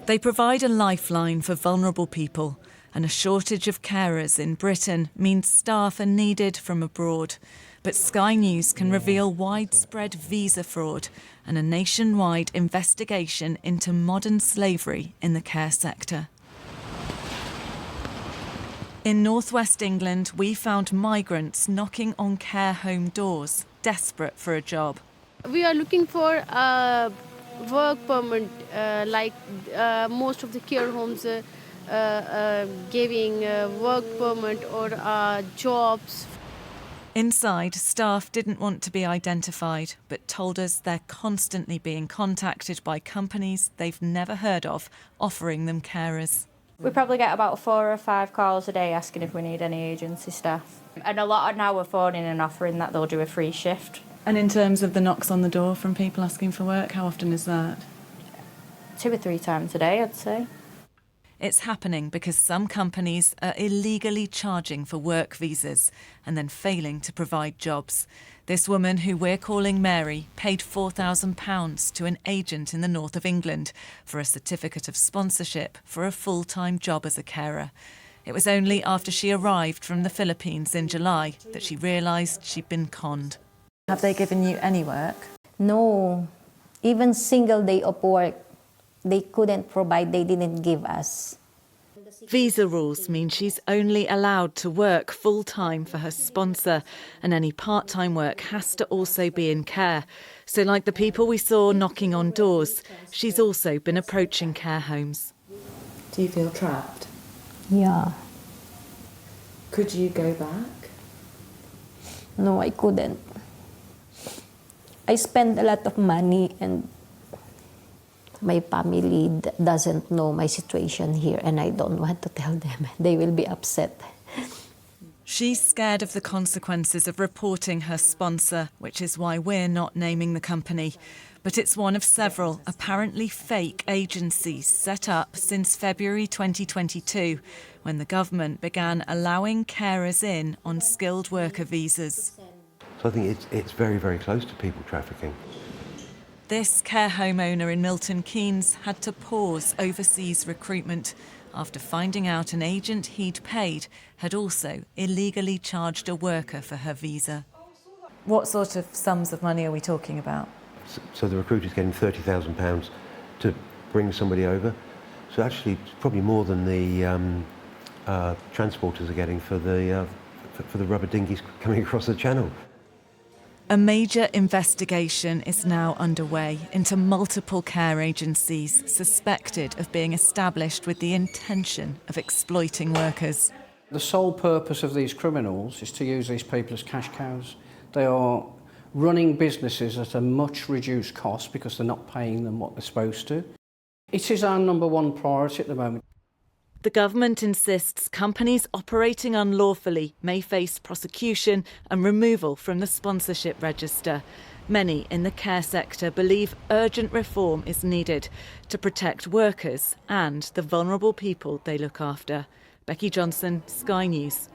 They provide a lifeline for vulnerable people, and a shortage of carers in Britain means staff are needed from abroad. But Sky News can reveal widespread visa fraud and a nationwide investigation into modern slavery in the care sector. In northwest England, we found migrants knocking on care home doors, desperate for a job. We are looking for a work permit, most of the care homes giving work permit or jobs. Inside, staff didn't want to be identified, but told us they're constantly being contacted by companies they've never heard of, offering them carers. We probably get about 4 or 5 calls a day asking if we need any agency staff. And a lot are now are phoning and offering that they'll do a free shift. And in terms of the knocks on the door from people asking for work, how often is that? 2 or 3 times a day, I'd say. It's happening because some companies are illegally charging for work visas and then failing to provide jobs. This woman, who we're calling Mary, paid £4,000 to an agent in the north of England for a certificate of sponsorship for a full-time job as a carer. It was only after she arrived from the Philippines in July that she realised she'd been conned. Have they given you any work? No, even single day of work, they couldn't provide, they didn't give us. Visa rules mean she's only allowed to work full-time for her sponsor, and any part-time work has to also be in care. So like the people we saw knocking on doors, she's also been approaching care homes. Do you feel trapped? Yeah. Could you go back? No, I couldn't. I spent a lot of money and my family doesn't know my situation here and I don't want to tell them. They will be upset. She's scared of the consequences of reporting her sponsor, which is why we're not naming the company. But it's one of several apparently fake agencies set up since February 2022, when the government began allowing carers in on skilled worker visas. So I think it's very, very close to people trafficking. This care home owner in Milton Keynes had to pause overseas recruitment after finding out an agent he'd paid had also illegally charged a worker for her visa. What sort of sums of money are we talking about? So the recruiter's getting £30,000 to bring somebody over. So actually, it's probably more than the transporters are getting for the rubber dinghies coming across the channel. A major investigation is now underway into multiple care agencies suspected of being established with the intention of exploiting workers. The sole purpose of these criminals is to use these people as cash cows. They are running businesses at a much reduced cost because they're not paying them what they're supposed to. It is our #1 priority at the moment. The government insists companies operating unlawfully may face prosecution and removal from the sponsorship register. Many in the care sector believe urgent reform is needed to protect workers and the vulnerable people they look after. Becky Johnson, Sky News.